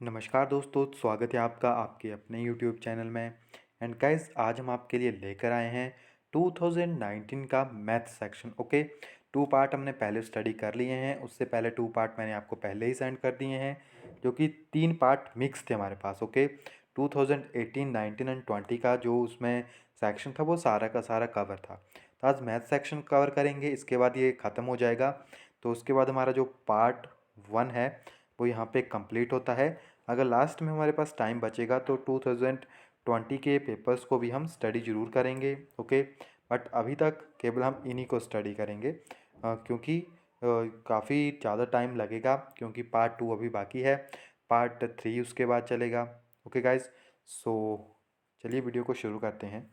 नमस्कार दोस्तों, स्वागत है आपका आपके अपने यूट्यूब चैनल में। एंड गाइस, आज हम आपके लिए लेकर आए हैं 2019 का math section. Okay, two part हमने पहले स्टडी कर लिए हैं। उससे पहले टू पार्ट मैंने आपको पहले ही सेंड कर दिए हैं, जो कि तीन पार्ट मिक्स थे हमारे पास। ओके, 2018, 19 एंड 20 का जो उसमें सेक्शन था वो सारा का सारा कवर था। तो आज मैथ सेक्शन कवर करेंगे, इसके बाद ये ख़त्म हो जाएगा। तो उसके बाद हमारा जो पार्ट 1 है वो यहाँ पे कंप्लीट होता है। अगर लास्ट में हमारे पास टाइम बचेगा तो 2020 के पेपर्स को भी हम स्टडी ज़रूर करेंगे। ओके, बट अभी तक केवल हम इन्हीं को स्टडी करेंगे, क्योंकि काफ़ी ज़्यादा टाइम लगेगा, क्योंकि पार्ट 2 अभी बाकी है, पार्ट 3 उसके बाद चलेगा। ओके गाइज, सो चलिए वीडियो को शुरू करते हैं।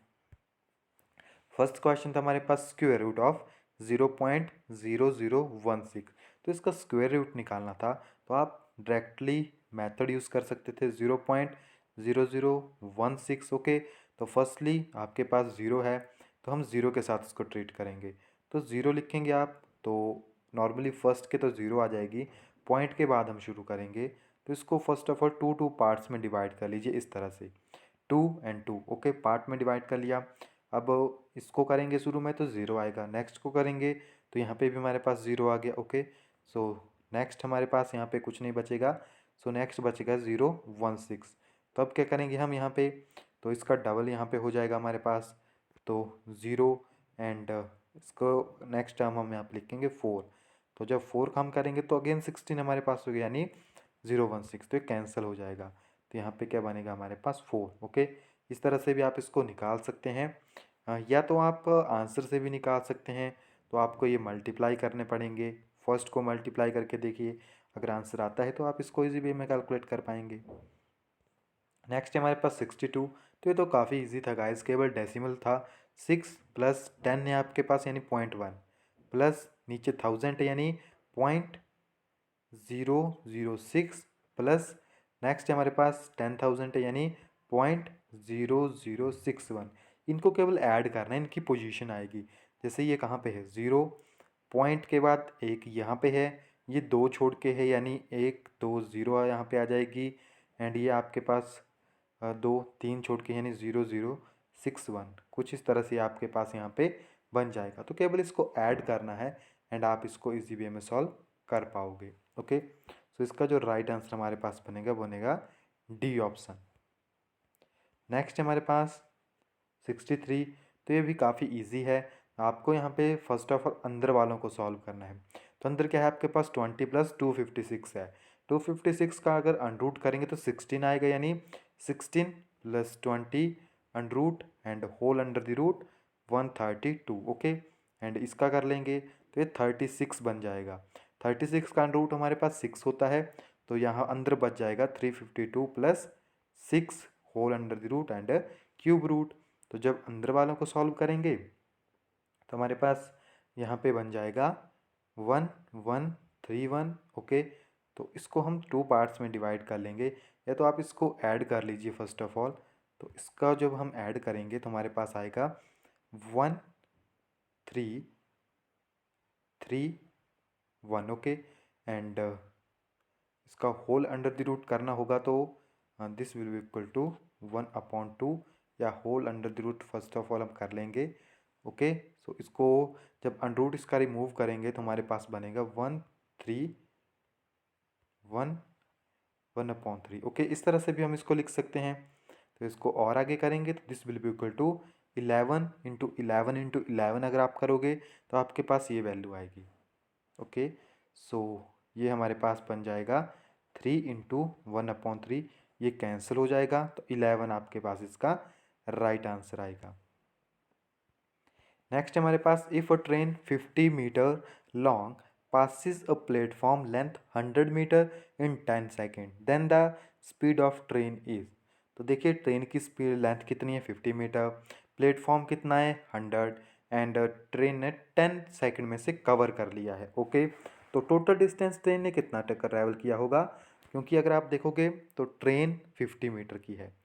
फर्स्ट क्वेश्चन था हमारे पास स्क्वायर रूट ऑफ 0.0016। तो इसका स्क्वायर रूट निकालना था, तो आप डायरेक्टली मेथड यूज़ कर सकते थे 0.0016। ओके, तो फर्स्टली आपके पास ज़ीरो है, तो हम ज़ीरो के साथ इसको ट्रीट करेंगे। तो ज़ीरो लिखेंगे आप, तो नॉर्मली फर्स्ट के तो ज़ीरो आ जाएगी, पॉइंट के बाद हम शुरू करेंगे। तो इसको first of all two parts में डिवाइड कर लीजिए इस तरह से, 2 और 2। ओके, पार्ट में डिवाइड कर लिया। अब इसको करेंगे शुरू में तो ज़ीरो आएगा, नेक्स्ट को करेंगे तो यहाँ पे भी हमारे पास ज़ीरो आ गया। ओके, सो नेक्स्ट हमारे पास यहाँ पे कुछ नहीं बचेगा, सो नेक्स्ट बचेगा 016। तो अब क्या करेंगे हम यहाँ पे, तो इसका डबल यहाँ पे हो जाएगा हमारे पास, तो ज़ीरो। एंड इसको नेक्स्ट टर्म हम यहाँ पे लिखेंगे 4। तो जब 4 का हम करेंगे तो अगेन 16 हमारे पास हो गया, यानी 016। तो ये कैंसिल हो जाएगा, तो यहाँ पे क्या बनेगा हमारे पास 4। ओके, इस तरह से भी आप इसको निकाल सकते हैं, या तो आप आंसर से भी निकाल सकते हैं। तो आपको ये मल्टीप्लाई करने पड़ेंगे, फर्स्ट को मल्टीप्लाई करके देखिए, अगर आंसर आता है तो आप इसको इजी वे में कैलकुलेट कर पाएंगे। नेक्स्ट है हमारे पास 62। तो ये तो काफ़ी इजी था गाइस, केवल डेसिमल था। 6 प्लस 10 है आपके पास, यानी 0.1, प्लस नीचे 1000 है, यानी 0.006, प्लस नेक्स्ट है हमारे पास 10,000 है, यानी 0.0061। इनको केवल ऐड करना है, इनकी पोजीशन आएगी। जैसे ये कहाँ पे है, ज़ीरो, पॉइंट के बाद एक यहाँ पे है, ये दो छोड़ के है, यानी 1 2 0 यहाँ पे आ जाएगी। एंड ये आपके पास दो तीन छोड़ के, यानी 0061। कुछ इस तरह से आपके पास यहाँ पे बन जाएगा। तो केवल इसको ऐड करना है एंड आप इसको इजी वे में सॉल्व कर पाओगे। ओके, सो इसका जो राइट आंसर हमारे पास बनेगा डी ऑप्शन। नेक्स्ट हमारे पास 63। तो ये भी काफ़ी इजी है। आपको यहाँ पे फर्स्ट ऑफ ऑल अंदर वालों को सॉल्व करना है। तो अंदर क्या है आपके पास, 20 प्लस 256 है। 256 का अगर अनरूट करेंगे तो 16 आएगा, यानी 16 plus 20 under root and whole under the root 132। Okay, and इसका कर लेंगे तो ये 36 बन जाएगा। 36 का अनरूट हमारे पास 6 होता है, तो यहाँ अंदर बच जाएगा 352 plus 6 whole under the root and cube root. तो जब अंदर वालों को सॉल्व करेंगे तो हमारे पास यहाँ पे बन जाएगा 1131। ओके, तो इसको हम टू पार्ट्स में डिवाइड कर लेंगे, या तो आप इसको ऐड कर लीजिए फर्स्ट ऑफ ऑल। तो इसका जब हम ऐड करेंगे तो हमारे पास आएगा 1331। ओके, एंड इसका होल अंडर द रूट करना होगा, तो this will be equal to 1/2, या whole under the root first of all हम कर लेंगे। ओके, सो इसको जब अंडर इसका रिमूव करेंगे तो हमारे पास बनेगा 1/3। ओके, इस तरह से भी हम इसको लिख सकते हैं। तो इसको और आगे करेंगे तो this will be equal to 11 अगर आप करोगे तो आपके पास ये वैल्यू आएगी। ओके, सो ये हमारे पास बन जाएगा 3 × 1/3। ये कैंसिल हो जाएगा, तो 11 आपके पास इसका राइट आंसर आएगा। नेक्स्ट हमारे पास, if a train 50 metre long passes a platform length 100 metre in 10 second, then the speed of train is. तो देखिए, ट्रेन की स्पीड लेंथ कितनी है 50 मीटर, प्लेटफॉर्म कितना है 100, एंड ट्रेन ने 10 सेकेंड में से कवर कर लिया है। ओके, तो टोटल डिस्टेंस ट्रेन ने कितना ट्रैवल किया होगा, क्योंकि अगर आप देखोगे तो ट्रेन 50 मीटर की है,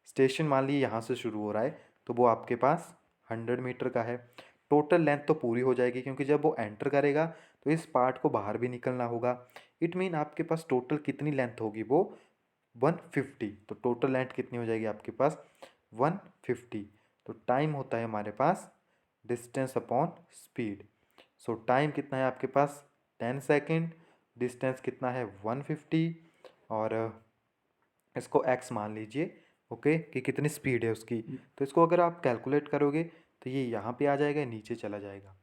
स्टेशन मान लीजिए यहाँ से शुरू हो रहा है, तो वो आपके पास 100 मीटर का है। टोटल लेंथ तो पूरी हो जाएगी, क्योंकि जब वो एंटर करेगा तो इस पार्ट को बाहर भी निकलना होगा। इट मीन आपके पास टोटल कितनी लेंथ होगी, वो 150, तो टोटल लेंथ कितनी हो जाएगी आपके पास 150। तो टाइम होता है हमारे पास distance upon speed. So time कितना है आपके पास 10 सेकेंड, डिस्टेंस कितना है 150, और इसको x मान लीजिए, ओके, कि कितनी स्पीड है उसकी। तो इसको अगर आप कैलकुलेट करोगे तो ये यहाँ पे आ जाएगा, नीचे चला जाएगा।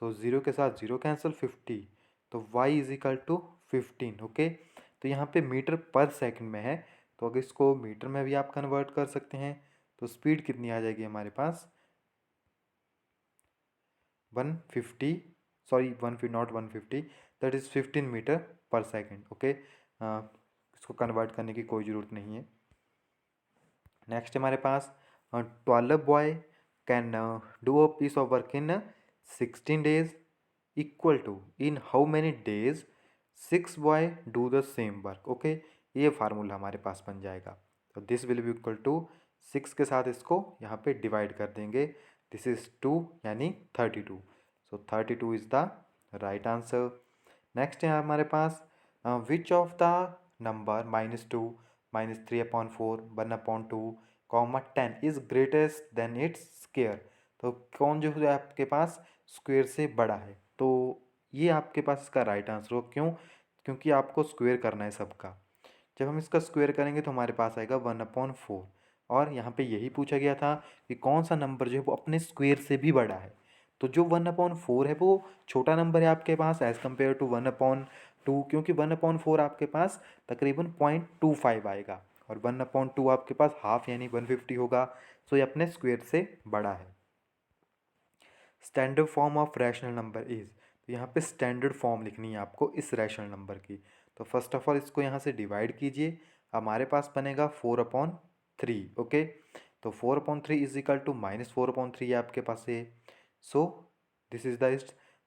सो ज़ीरो के साथ ज़ीरो कैंसिल, 50, तो y is equal to 15, okay. तो यहाँ पे मीटर पर सेकंड में है, तो अगर इसको मीटर में भी आप कन्वर्ट कर सकते हैं तो स्पीड कितनी आ जाएगी हमारे पास 150, sorry one not 150, that is 15 metre per second, okay. इसको कन्वर्ट करने की कोई ज़रूरत नहीं है। नेक्स्ट हमारे पास 12 boy can do a piece of work in 16 days equal to in how many days 6 boy do the same work, okay. ये फार्मूला हमारे पास बन जाएगा। तो this will be equal to 6 के साथ इसको यहाँ पे डिवाइड कर देंगे, दिस इज 2 यानी 32। So 32 is the right answer. Next है हमारे पास which of the number -2 -3/4 1/2 10 is greatest than its square. तो कौन जो है आपके पास स्क्वायर से बड़ा है, तो ये आपके पास इसका राइट आंसर हो। क्यों? क्योंकि आपको स्क्वायर करना है सबका। जब हम इसका स्क्वायर करेंगे तो हमारे पास आएगा 1/4, और यहाँ पे यही पूछा गया था कि कौन सा नंबर जो है वो अपने स्क्वायर से भी बड़ा है। तो जो 1/4 है वो छोटा नंबर है आपके पास एज़ कम्पेयर टू 1/2, क्योंकि 1/4 आपके पास तकरीबन 0.25 आएगा, और 1/2 आपके पास हाफ यानी 150 होगा। सो ये अपने स्क्वायर से बड़ा है। Standard form of rational number is, तो यहाँ पे स्टैंडर्ड फॉर्म लिखनी है आपको इस रैशनल नंबर की। तो फर्स्ट ऑफ ऑल इसको यहाँ से डिवाइड कीजिए, हमारे पास बनेगा 4/3, ओके। तो 4/3 इज इक्वल टू -4/3 आपके पास है। सो दिस इज द,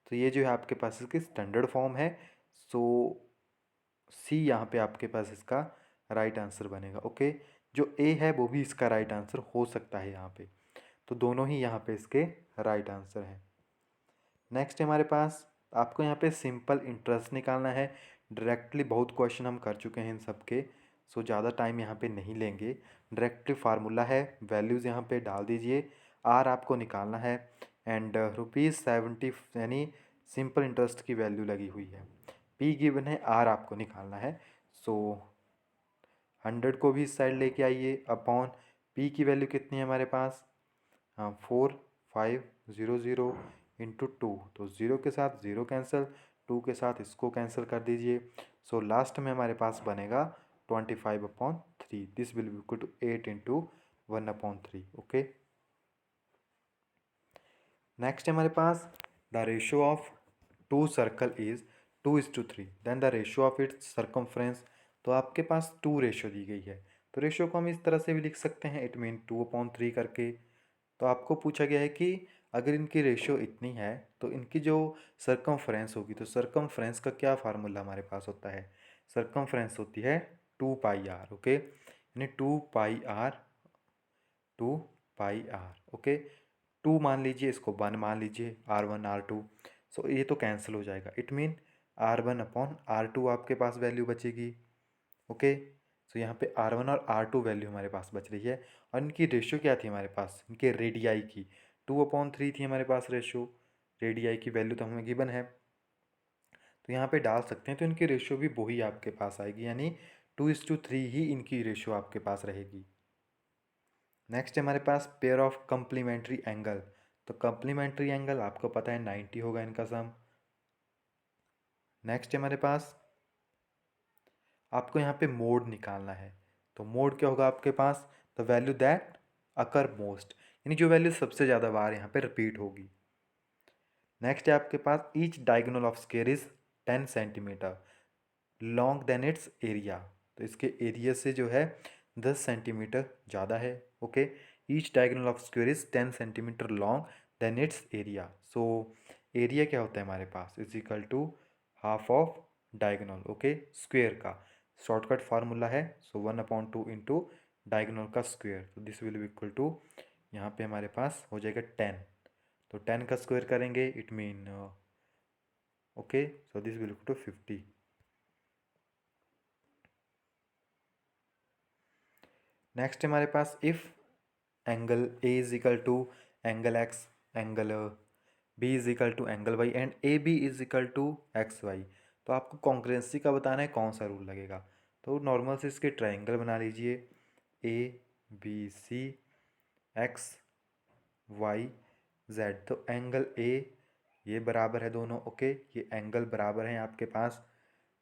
तो ये जो है आपके पास इसकी स्टैंडर्ड फॉर्म है। सो सी यहाँ पे आपके पास इसका राइट आंसर बनेगा, ओके। जो ए है वो भी इसका राइट आंसर हो सकता है यहाँ पे, तो दोनों ही यहाँ पे इसके राइट आंसर हैं। नेक्स्ट हमारे पास आपको यहाँ पे सिंपल इंटरेस्ट निकालना है। डायरेक्टली बहुत क्वेश्चन हम कर चुके हैं इन सब के, सो ज़्यादा टाइम यहाँ पे नहीं लेंगे। डायरेक्टली फार्मूला है, वैल्यूज़ यहाँ पे डाल दीजिए, आर आपको निकालना है, एंड ₹70 यानी सिंपल इंटरेस्ट की वैल्यू लगी हुई है। पी गिवन है, आर आपको निकालना है। सो 100 को भी इस साइड लेके आइए, अपॉन पी की वैल्यू कितनी है हमारे पास 4500 इंटू 2, तो 0 के साथ 0 कैंसिल, 2 के साथ इसको कैंसिल कर दीजिए। सो लास्ट में हमारे पास बनेगा 25/3, this will be equal to 8 into 1/3, okay. Next हमारे पास the ratio of two circle is 2:3, then the ratio of its circumference. तो आपके पास 2 रेशियो दी गई है, तो रेशियो को हम इस तरह से भी लिख सकते हैं, इट मीन 2/3 करके। तो आपको पूछा गया है कि अगर इनकी रेशियो इतनी है तो इनकी जो सरकमफ्रेंस होगी, तो सरकमफ्रेंस का क्या फार्मूला हमारे पास होता है, सरकमफ्रेंस होती है 2πr, ओके। यानी 2πr, ओके। 2 मान लीजिए, इसको 1 मान लीजिए, R1 R2। सो ये तो कैंसिल हो जाएगा, इट मीन R1/R2 आपके पास वैल्यू बचेगी, ओके। सो यहाँ पे R1 और R2 वैल्यू हमारे पास बच रही है, और इनकी रेशियो क्या थी हमारे पास, इनके रेडियाई की 2/3 थी हमारे पास रेशियो। रेडियाई की वैल्यू तो हमें गिवन है, तो यहाँ पे डाल सकते हैं, तो इनकी रेशियो भी वही आपके पास आएगी, यानी 2:3 ही इनकी रेशियो आपके पास रहेगी। नेक्स्ट हमारे पास पेयर ऑफ कंप्लीमेंट्री एंगल, तो कंप्लीमेंट्री एंगल आपको पता है 90 होगा इनका सम। नेक्स्ट हमारे पास आपको यहाँ पे मोड निकालना है, तो मोड क्या होगा आपके पास, the value that occur most, यानी जो वैल्यू सबसे ज़्यादा बार यहाँ पे रिपीट होगी। नेक्स्ट है आपके पास each diagonal of square is 10 centimetre long then its area, तो इसके एरिया से जो है 10 सेंटीमीटर ज़्यादा है, okay. Each diagonal of square is 10 centimetre long then its area. So area क्या होता है हमारे पास, is equal to half of diagonal, okay, square का शॉर्टकट फार्मूला है। सो 1/2 इंटू डायगोनल का स्क्वायर, तो this will be equal to, यहाँ पे हमारे पास हो जाएगा 10, तो 10 का स्क्वायर करेंगे, it mean okay, so this will equal to 50। Next हमारे पास if angle A is equal to angle X, angle B is equal to angle Y and A B is equal to X Y, तो आपको congruency का बताना है कौन सा rule लगेगा। तो नॉर्मल से इसके ट्रायंगल बना लीजिए, A B C X Y Z. तो एंगल ए ये बराबर है दोनों, ओके, ये एंगल बराबर हैं आपके पास।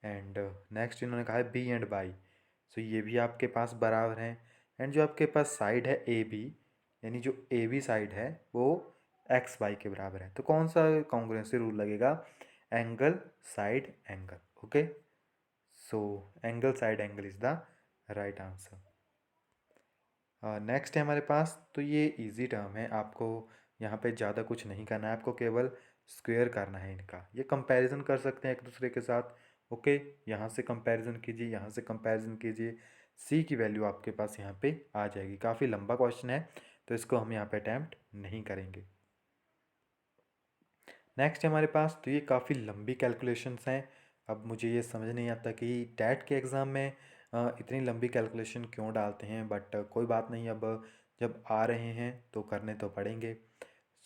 एंड नेक्स्ट इन्होंने कहा है बी एंड बाई, सो ये भी आपके पास बराबर हैं। एंड जो आपके पास साइड है ए बी, यानी जो ए बी साइड है वो एक्स वाई के बराबर है। तो कौन सा कॉन्ग्रुएंसी रूल लगेगा? Angle side angle, okay. So angle side angle is the right answer. Next है हमारे पास, तो ये इजी टर्म है, आपको यहाँ पे ज़्यादा कुछ नहीं करना है, आपको केवल स्क्वायर करना है इनका। ये कंपैरिजन कर सकते हैं एक दूसरे के साथ, ओके। यहाँ से कंपैरिजन कीजिए, यहाँ से कंपैरिजन कीजिए, सी की वैल्यू आपके पास यहाँ पे आ जाएगी। काफ़ी लंबा क्वेश्चन है तो इसको हम यहाँ पे अटैम्प्ट नहीं करेंगे। नेक्स्ट हमारे पास, तो ये काफ़ी लंबी कैलकुलेशंस हैं। अब मुझे ये समझ नहीं आता कि टैट के एग्ज़ाम में इतनी लंबी कैलकुलेशन क्यों डालते हैं, बट कोई बात नहीं, अब जब आ रहे हैं तो करने तो पड़ेंगे।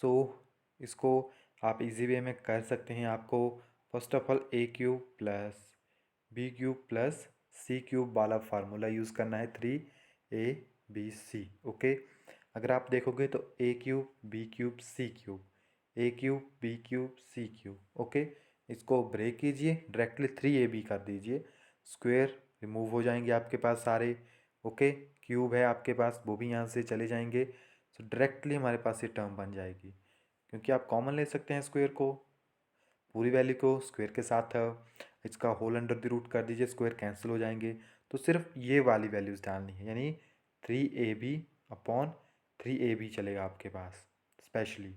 सो इसको आप इजी वे में कर सकते हैं। आपको first of all A cube plus B cube plus C cube वाला फार्मूला यूज़ करना है, 3 a b c, ओके। अगर आप देखोगे तो ए cube B cube C cube, ए cube B cube C cube, okay. इसको ब्रेक कीजिए, डायरेक्टली 3ab कर दीजिए, स्क्वायर रिमूव हो जाएंगे आपके पास सारे, ओके। क्यूब है आपके पास, वो भी यहाँ से चले जाएंगे। सो डायरेक्टली हमारे पास ये टर्म बन जाएगी, क्योंकि आप कॉमन ले सकते हैं स्क्वायर को, पूरी वैल्यू को स्क्वायर के साथ इसका होल अंडर द रूट कर दीजिए, स्क्वायर कैंसिल हो जाएंगे। तो सिर्फ ये वाली वैल्यूज़ डालनी है, यानी 3ab/3ab चलेगा आपके पास स्पेशली,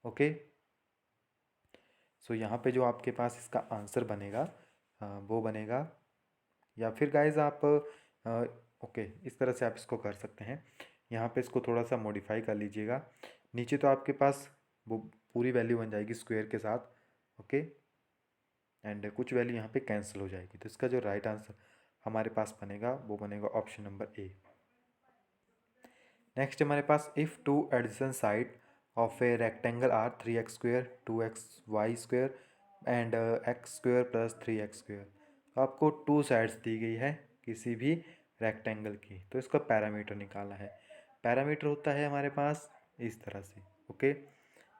ओके। सो यहाँ पे जो आपके पास इसका आंसर बनेगा वो बनेगा, या फिर गाइज आप ओके इस तरह से आप इसको कर सकते हैं। यहाँ पे इसको थोड़ा सा मॉडिफाई कर लीजिएगा, नीचे तो आपके पास वो पूरी वैल्यू बन जाएगी स्क्वायर के साथ, ओके। एंड कुछ वैल्यू यहाँ पे कैंसिल हो जाएगी, तो इसका जो राइट आंसर हमारे पास बनेगा वो बनेगा ऑप्शन नंबर ए। नेक्स्ट हमारे पास if two adjacent side of a rectangle are 3x² 2xy² and x² + 3x², आपको टू साइड्स दी गई है किसी भी रेक्टेंगल की, तो इसका पैरामीटर निकालना है। पैरामीटर होता है हमारे पास इस तरह से, ओके।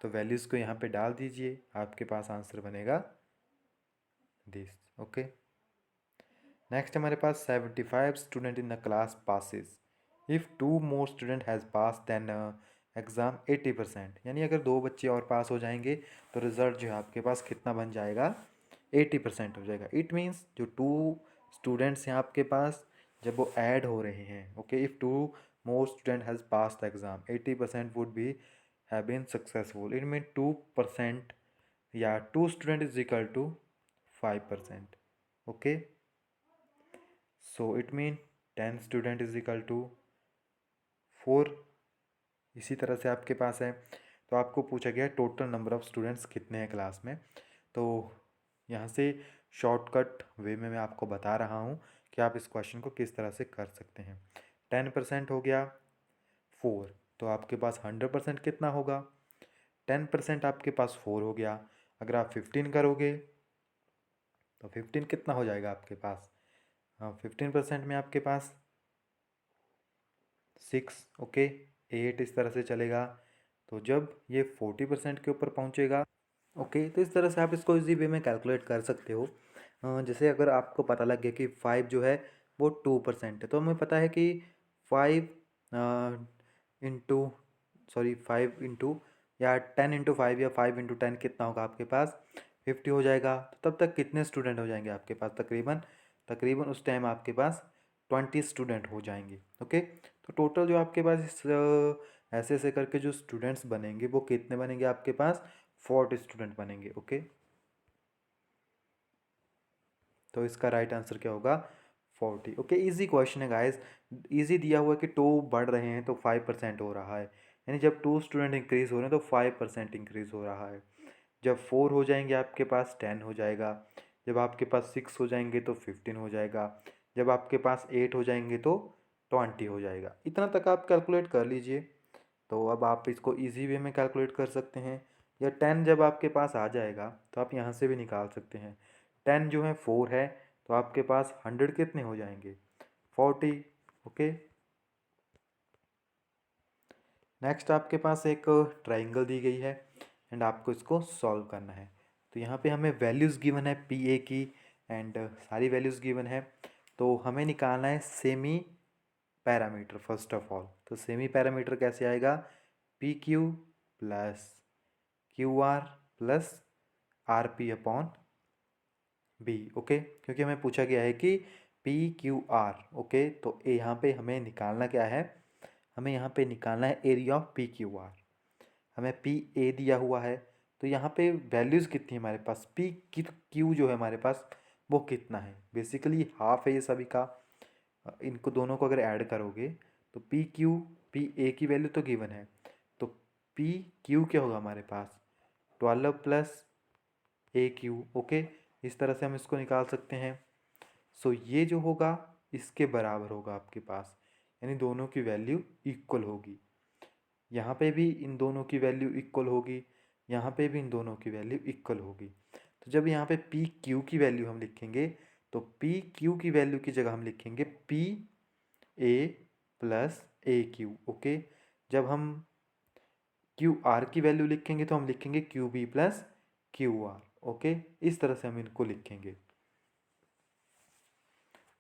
तो वैल्यूज़ को यहाँ पे डाल दीजिए, आपके पास आंसर बनेगा दिस, ओके। नेक्स्ट हमारे पास 75 student in the class passes if 2 more student has pass than exam 80%, यानी अगर 2 बच्चे और पास हो जाएंगे तो रिज़ल्ट जो है आपके पास कितना बन जाएगा? 80% हो जाएगा। इट मीन्स जो 2 स्टूडेंट्स हैं आपके पास, जब वो ऐड हो रहे हैं, okay, if 2 more student has pass the exam 80% would be have been successful. It mean 2% या 2 student is equal to 5%, okay. So it mean 10 student is equal to 4। इसी तरह से आपके पास है, तो आपको पूछा गया टोटल नंबर ऑफ़ स्टूडेंट्स कितने हैं क्लास में। तो यहाँ से शॉर्टकट वे में मैं आपको बता रहा हूँ कि आप इस क्वेश्चन को किस तरह से कर सकते हैं। 10% हो गया 4, तो आपके पास 100% कितना होगा? 10% आपके पास 4 हो गया। अगर आप 15 करोगे तो 15 कितना हो जाएगा आपके पास? 15% में आपके पास 6, ओके, 8 इस तरह से चलेगा। तो जब ये 40% के ऊपर पहुंचेगा, ओके, तो इस तरह से आप इसको इजी वे में कैलकुलेट कर सकते हो। जैसे अगर आपको पता लग गया कि 5 जो है वो 2% है, तो हमें पता है कि 5 इंटू 5 इंटू या 10 × 5 या 5 × 10 कितना होगा आपके पास? 50 हो जाएगा। तो तब तक कितने स्टूडेंट हो जाएंगे आपके पास? तकरीबन तकरीबन उस टाइम आपके पास 20 स्टूडेंट हो जाएंगे, ओके। तो टोटल जो आपके पास इस ऐसे ऐसे करके जो स्टूडेंट्स बनेंगे वो कितने बनेंगे आपके पास? 40 स्टूडेंट बनेंगे, ओके। तो इसका राइट आंसर क्या होगा? 40, ओके। इजी क्वेश्चन है गाइस, इजी दिया हुआ है कि 2 बढ़ रहे हैं तो 5% हो रहा है, यानी जब 2 स्टूडेंट इंक्रीज़ हो रहे हैं तो 5% इंक्रीज़ हो रहा है। जब 4 हो जाएंगे आपके पास 10 हो जाएगा, जब आपके पास 6 हो जाएंगे तो 15 हो जाएगा, जब आपके पास 8 हो जाएंगे तो 20 हो जाएगा। इतना तक आप कैलकुलेट कर लीजिए। तो अब आप इसको इजी वे में कैलकुलेट कर सकते हैं, या 10 जब आपके पास आ जाएगा तो आप यहाँ से भी निकाल सकते हैं। 10 जो है 4 है, तो आपके पास 100 कितने हो जाएंगे, 40। ओके, नेक्स्ट आपके पास एक ट्राइंगल दी गई है एंड आपको इसको सॉल्व करना है। तो यहाँ पे हमें वैल्यूज़ गिवन है पी ए की एंड सारी वैल्यूज़ गिवन है। तो हमें निकालना है semi perimeter first of all. तो सेमी पैरामीटर कैसे आएगा, P Q plus Q R plus R P upon B. Okay, क्योंकि हमें पूछा गया है कि पी क्यू आर। ओके, तो यहाँ पे हमें निकालना क्या है, हमें यहाँ पे निकालना है area of P Q R. हमें पी ए दिया हुआ है, तो यहाँ पे वैल्यूज़ कितनी है हमारे पास, पी क्यू जो है हमारे पास वो कितना है, बेसिकली हाफ है ये सभी का। इनको दोनों को अगर ऐड करोगे तो पी ए की वैल्यू तो गिवन है, तो पी क्यू क्या होगा हमारे पास 12 प्लस ए क्यू। ओके, इस तरह से हम इसको निकाल सकते हैं। सो ये जो होगा इसके बराबर होगा आपके पास, यानी दोनों की वैल्यू इक्वल होगी। यहाँ पे भी इन दोनों की वैल्यू इक्वल होगी, यहाँ पे भी इन दोनों की वैल्यू इक्वल होगी। तो जब यहाँ पे पी क्यू की वैल्यू हम लिखेंगे, तो पी क्यू की वैल्यू की जगह हम लिखेंगे P A plus A Q. Okay, जब हम क्यू आर की वैल्यू लिखेंगे तो हम लिखेंगे Q B plus Q R. Okay, इस तरह से हम इनको लिखेंगे।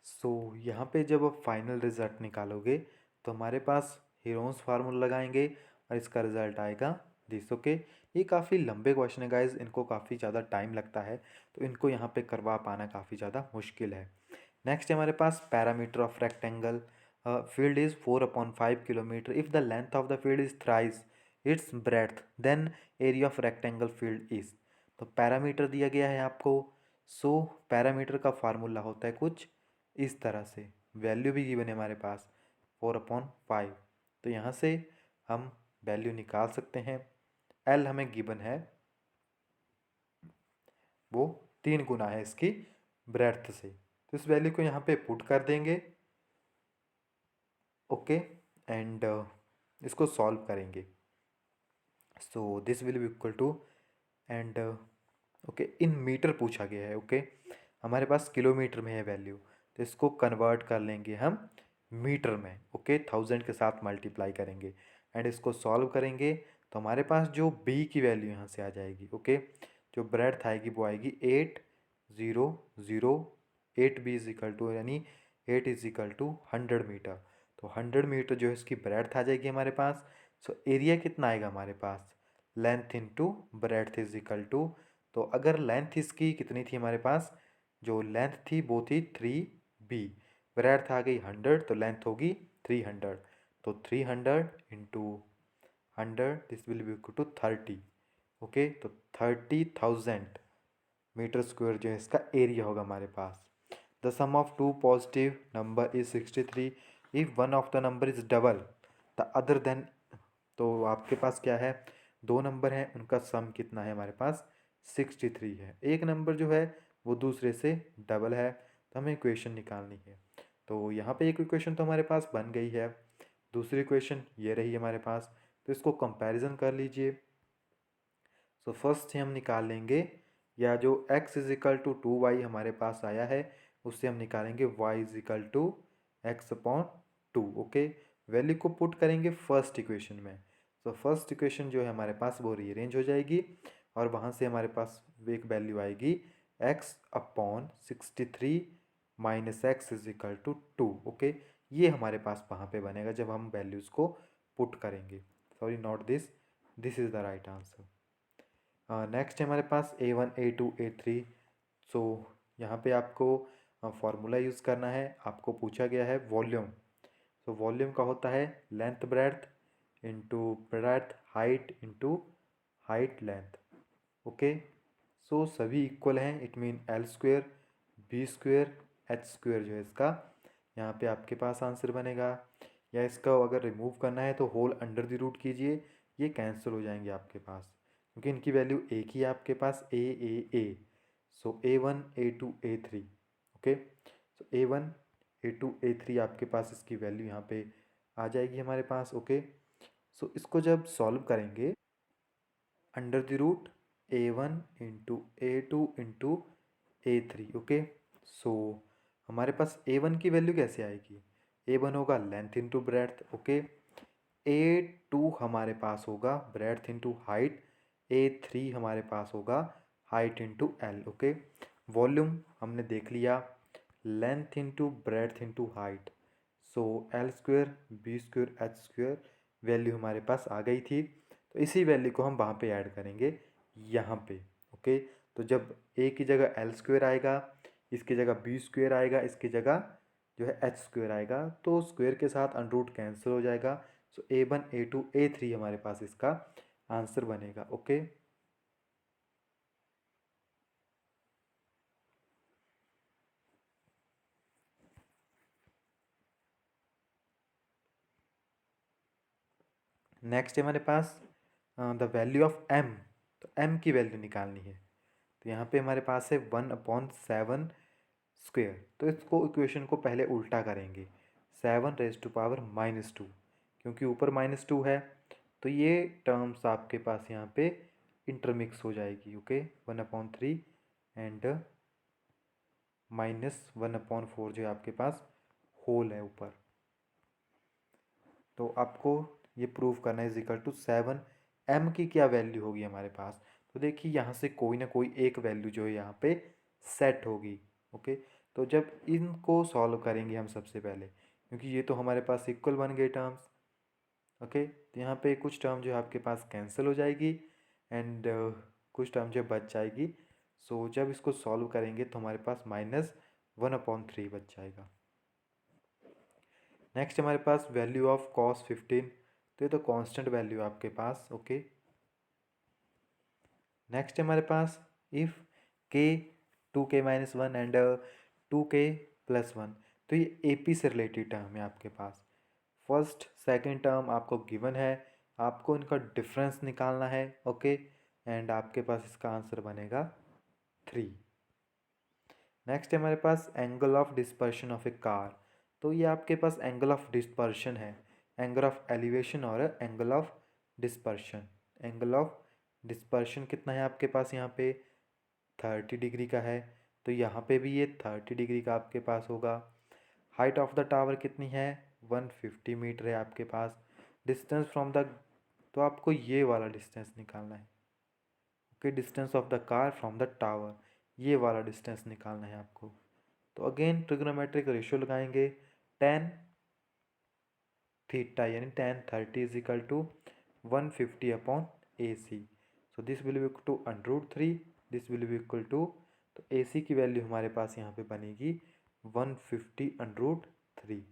सो यहाँ पे जब आप फाइनल रिजल्ट निकालोगे तो हमारे पास हीरोन्स फार्मूला लगाएंगे और इसका रिजल्ट आएगा दिस। ओके, ये काफ़ी लंबे क्वेश्चन है गाइज, इनको काफ़ी ज़्यादा टाइम लगता है, तो इनको यहाँ पे करवा पाना काफ़ी ज़्यादा मुश्किल है। नेक्स्ट है हमारे पास parameter of rectangle field is 4/5 kilometre if the length of the field is thrice its breadth then area of rectangle field is. तो पैरामीटर दिया गया है आपको। सो पैरामीटर का फार्मूला होता है कुछ इस तरह से, वैल्यू भी गिवन है हमारे पास 4/5। तो यहाँ से हम वैल्यू निकाल सकते हैं। एल हमें गिवन है, वो 3 गुना है इसकी ब्रेड्थ से, तो इस वैल्यू को यहाँ पे पुट कर देंगे। ओके, एंड इसको सॉल्व करेंगे। So this will be equal to and okay in metre पूछा गया है। ओके, हमारे पास किलोमीटर में है वैल्यू, तो इसको कन्वर्ट कर लेंगे हम मीटर में। ओके, 1000 के साथ मल्टीप्लाई करेंगे एंड इसको सॉल्व करेंगे, तो हमारे पास जो बी की वैल्यू यहाँ से आ जाएगी। ओके, जो ब्रेड्थ आएगी वो आएगी 8008 बी इज इक्वल टू, यानी 8 इज इक्वल टू 100 मीटर। तो 100 मीटर जो है इसकी ब्रेड्थ आ जाएगी हमारे पास। सो एरिया कितना आएगा हमारे पास, length into breadth is equal to, तो अगर लेंथ इसकी कितनी थी हमारे पास, जो लेंथ थी वो थी 3b, ब्रेड्थ आ गई 100, तो लेंथ होगी 300। तो 300 into 100 this will be equal to 30। Okay, तो 30,000 मीटर स्क्वायर जो है इसका एरिया होगा हमारे पास। The sum of two positive number is 63 if one of the number is double the other then. तो आपके पास क्या है, दो नंबर हैं, उनका सम कितना है हमारे पास 63 है। एक नंबर जो है वो दूसरे से डबल है, तो हमें इक्वेशन निकालनी है। तो यहाँ पे एक इक्वेशन तो हमारे पास बन गई है, दूसरी इक्वेशन ये रही हमारे पास, तो इसको कंपैरिजन कर लीजिए। सो फर्स्ट हम निकाल लेंगे, या जो x is equal to 2y हमारे पास आया है उससे हम निकालेंगे y is equal to X upon 2। Okay, value को पुट करेंगे फर्स्ट इक्वेशन में। सो फर्स्ट इक्वेशन जो है हमारे पास वो रीअरेंज हो जाएगी और वहाँ से हमारे पास एक वैल्यू आएगी x upon 63 minus X is equal to 2। Okay, ये हमारे पास वहाँ पे बनेगा जब हम वैल्यूज़ को पुट करेंगे। Sorry not this, this is the right answer. Next है हमारे पास A1 A2 A3। सो यहाँ पे आपको फॉर्मूला यूज़ करना है। आपको पूछा गया है वॉल्यूम, तो वॉल्यूम का होता है length breadth into breadth height into height length. Okay, so सभी इक्वल हैं, it mean L square B square H square जो है इसका यहाँ पे आपके पास आंसर बनेगा। या इसका अगर रिमूव करना है तो होल अंडर द रूट कीजिए, ये कैंसिल हो जाएंगे आपके पास, क्योंकि इनकी वैल्यू एक ही है आपके पास ए। सो A1 A2 A3। ओके, सो A1 A2 A3 आपके पास इसकी वैल्यू यहाँ पे आ जाएगी हमारे पास। ओके, सो इसको जब सॉल्व करेंगे, under the root A1 × A2 × A3। Okay, so हमारे पास A1 की वैल्यू कैसे आएगी? A1 होगा length into breadth. Okay, A2 हमारे पास होगा ब्रेड्थ इंटू हाइट, A3 हमारे पास होगा height into L. Okay, volume हमने देख लिया, length into breadth into height, so L² B² H² value हमारे पास आ गई थी। तो इसी वैल्यू को हम वहाँ पे ऐड करेंगे यहाँ पे। ओके, तो जब A की जगह L² आएगा, इसकी जगह B² आएगा, इसकी जगह जो है H² आएगा, तो स्क्वेयर के साथ अंडरूट कैंसिल हो जाएगा। सो A1 A2 A3 हमारे पास इसका आंसर बनेगा। ओके, नेक्स्ट है हमारे पास द वैल्यू ऑफ m। तो m की वैल्यू निकालनी है। तो यहाँ पे हमारे पास है 1/7 तो इसको इक्वेशन को पहले उल्टा करेंगे, 7⁻², क्योंकि ऊपर -2 है तो ये टर्म्स आपके पास यहाँ पे इंटरमिक्स हो जाएगी। ओके, 1/3 एंड -1/4 जो है आपके पास होल है ऊपर। तो आपको ये प्रूव करना है इज इक्वल टू 7। m की क्या वैल्यू होगी हमारे पास? तो देखिए यहाँ से कोई ना कोई एक वैल्यू जो है यहाँ पे सेट होगी। ओके, तो जब इनको सॉल्व करेंगे हम सबसे पहले, क्योंकि ये तो हमारे पास इक्वल बन गए टर्म्स। ओके, तो यहाँ पे कुछ टर्म जो है आपके पास कैंसिल हो जाएगी एंड कुछ टर्म जो बच जाएगी। सो जब इसको सॉल्व करेंगे तो हमारे पास -1/3 बच जाएगा। नेक्स्ट हमारे पास वैल्यू ऑफ cos 15। तो ये तो कांस्टेंट वैल्यू है आपके पास। ओके, नेक्स्ट हमारे पास if k 2k-1 and 2k+1। तो ये AP से रिलेटेड टर्म है आपके पास। फर्स्ट सेकंड टर्म आपको गिवन है, आपको इनका डिफरेंस निकालना है। ओके, एंड आपके पास इसका आंसर बनेगा 3। नेक्स्ट है हमारे पास angle of dispersion of a car. तो ये आपके पास एंगल ऑफ डिस्पर्शन है, एंगल ऑफ एलिवेशन और angle of dispersion. Angle of dispersion कितना है आपके पास? यहाँ पे 30 डिग्री का है, तो यहाँ पे भी ये 30 डिग्री का आपके पास होगा। हाइट ऑफ द टावर कितनी है? 150 मीटर है आपके पास। डिस्टेंस फ्रॉम द, तो आपको ये वाला डिस्टेंस निकालना है। Okay, distance of the car from the tower, ये वाला डिस्टेंस निकालना है आपको। तो अगेन ट्रिग्नोमेट्रिक रेशियो लगाएंगे, tan थीटा यानी tan 30 is equal to 150/AC। So this will be equal to √3, this will be equal to, तो AC की वैल्यू हमारे पास यहाँ पे बनेगी 150/3।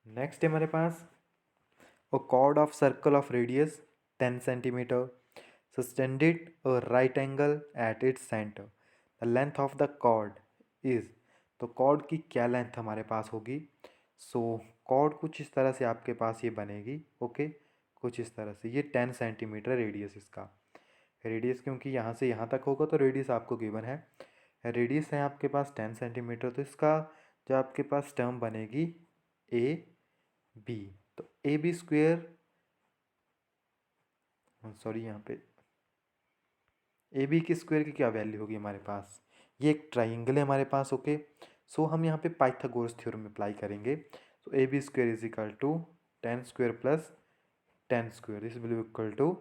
नेक्स्ट है हमारे पास a chord of circle of radius 10 centimeter suspended a right angle at its center. The length of the chord is, तो chord की क्या लेंथ हमारे पास होगी? सो chord कुछ इस तरह से आपके पास ये बनेगी। ओके, कुछ इस तरह से, ये 10 सेंटीमीटर रेडियस इसका। रेडियस क्योंकि यहाँ से यहाँ तक होगा तो रेडियस आपको गिवन है, रेडियस है आपके पास 10 सेंटीमीटर। तो इसका जो आपके पास टर्म बनेगी AB। तो AB², सॉरी यहाँ पे AB की स्क्वायर की क्या वैल्यू होगी हमारे पास? ये एक ट्राइंगल है हमारे पास। ओके, सो हम यहाँ पे पाइथागोरस थ्योरम अप्लाई करेंगे। So AB² is equal to 10² plus 10², this will be equal to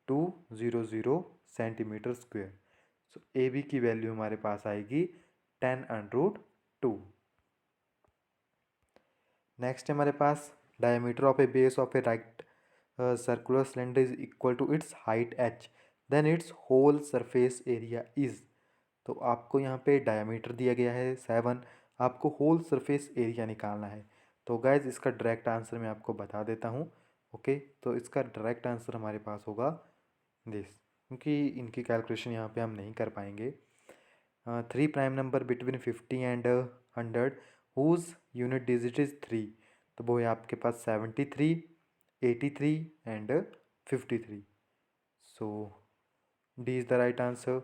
200 centimetre square. So AB की वैल्यू हमारे पास आएगी 10√2। नेक्स्ट हमारे पास diameter of a base of a right circular cylinder is equal to its height h, then its whole surface area is. तो आपको यहाँ पे डायमीटर दिया गया है 7, आपको होल सरफेस एरिया निकालना है। तो गाइज इसका डायरेक्ट आंसर मैं आपको बता देता हूँ। ओके, तो इसका डायरेक्ट आंसर हमारे पास होगा दिस, क्योंकि इनकी कैलकुलेशन यहाँ पे हम नहीं कर पाएंगे। 3 prime number between 50 and 100 whose unit digit is 3। तो वो है आपके पास 73, 83 and 53। So D is the right answer.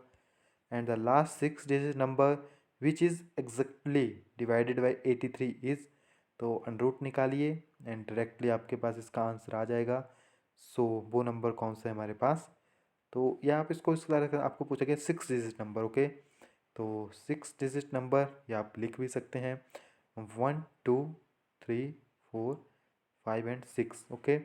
and the last 6 digit number which is exactly divided by 83 is, तो अंडरूट निकालिए एंड डायरेक्टली आपके पास इसका आंसर आ जाएगा। सो वो नंबर कौन सा है हमारे पास, तो या आप इसको इस तरह का आपको पूछा गया 6 डिजिट नंबर, ओके। तो 6 डिजिट नंबर या आप लिख भी सकते हैं 1 2 3 4 5 and 6, okay.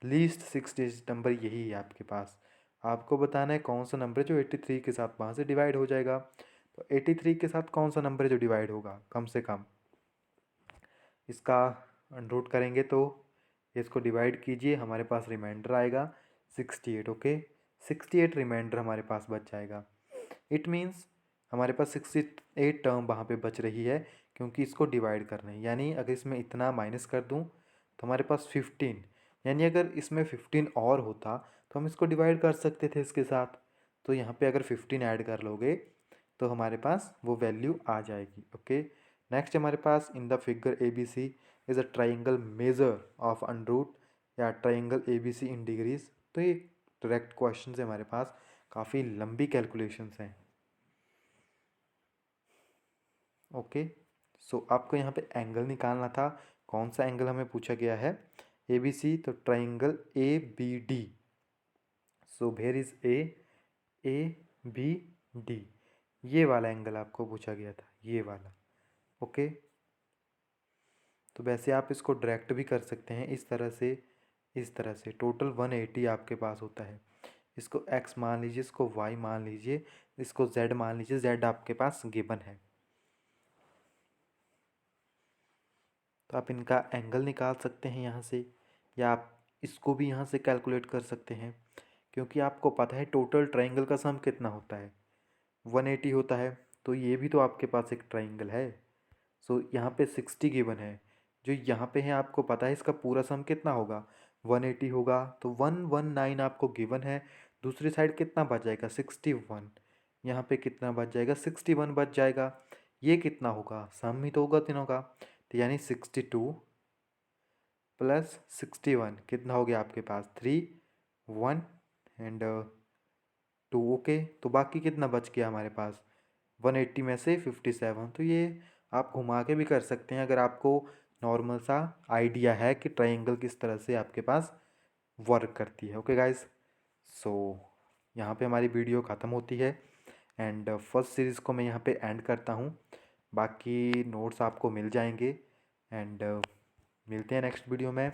Least 6 digit number यही है आपके पास। आपको बताना है कौन सा नंबर है जो 83 के साथ वहाँ से डिवाइड हो जाएगा। तो 83 के साथ कौन सा नंबर है जो डिवाइड होगा कम से कम, इसका अंडरूट करेंगे तो इसको डिवाइड कीजिए, हमारे पास रिमाइंडर आएगा 68, ओके। 68 रिमाइंडर हमारे पास बच जाएगा। इट मीन्स हमारे पास 68 टर्म वहाँ पे बच रही है क्योंकि इसको डिवाइड करना है। यानी अगर इसमें इतना माइनस कर दूँ तो हमारे पास 15, यानी अगर इसमें 15 और होता तो हम इसको डिवाइड कर सकते थे इसके साथ। तो यहाँ पे अगर 15 ऐड कर लोगे तो हमारे पास वो वैल्यू आ जाएगी, ओके। नेक्स्ट हमारे पास in the figure A B C is a triangle measure of under root या triangle A B C in degrees. तो ये डायरेक्ट क्वेश्चन है हमारे पास, काफ़ी लंबी कैलकुलेशंस हैं, ओके। सो आपको यहाँ पे एंगल निकालना था, कौन सा एंगल हमें पूछा गया है, ए बी सी, तो triangle A B D. So where is A B D, ये वाला एंगल आपको पूछा गया था, ये वाला, ओके। तो वैसे आप इसको डायरेक्ट भी कर सकते हैं इस तरह से, इस तरह से टोटल 180 आपके पास होता है। इसको x मान लीजिए, इसको y मान लीजिए, इसको z मान लीजिए, z आपके पास गिवन है। तो आप इनका एंगल निकाल सकते हैं यहाँ से, या आप इसको भी यहाँ से कैलकुलेट कर सकते हैं, क्योंकि आपको पता है टोटल ट्राइंगल का सम कितना होता है, 180 होता है। तो ये भी तो आपके पास एक ट्राइंगल है। सो यहाँ पे 60 गिवन है, जो यहाँ पे है आपको पता है इसका पूरा सम कितना होगा, 180 होगा। तो 119 आपको गिवन है, दूसरी साइड कितना बच जाएगा 61, यहाँ पे कितना बच जाएगा 61 बच जाएगा। ये कितना होगा, सम ही तो होगा तीनों का, तो यानी 62 प्लस 61 कितना हो गया आपके पास 3 1 एंड 2, ओके। तो बाकी कितना बच गया हमारे पास 180 में से 57। तो ये आप घुमा के भी कर सकते हैं अगर आपको नॉर्मल सा आइडिया है कि ट्राइंगल किस तरह से आपके पास वर्क करती है, ओके गाइस। सो यहाँ पे हमारी वीडियो ख़त्म होती है एंड फर्स्ट सीरीज़ को मैं यहाँ पे एंड करता हूँ। बाकी नोट्स आपको मिल जाएंगे एंड मिलते हैं नेक्स्ट वीडियो में।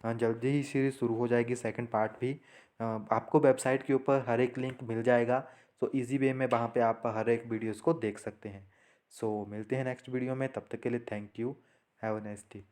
जल्दी ही सीरीज़ शुरू हो जाएगी, सेकंड पार्ट भी। आपको वेबसाइट के ऊपर हर एक लिंक मिल जाएगा, सो इजी वे में वहाँ पे आप हर एक वीडियोस को देख सकते हैं। सो मिलते हैं नेक्स्ट वीडियो में, तब तक के लिए thank you, have a nice day.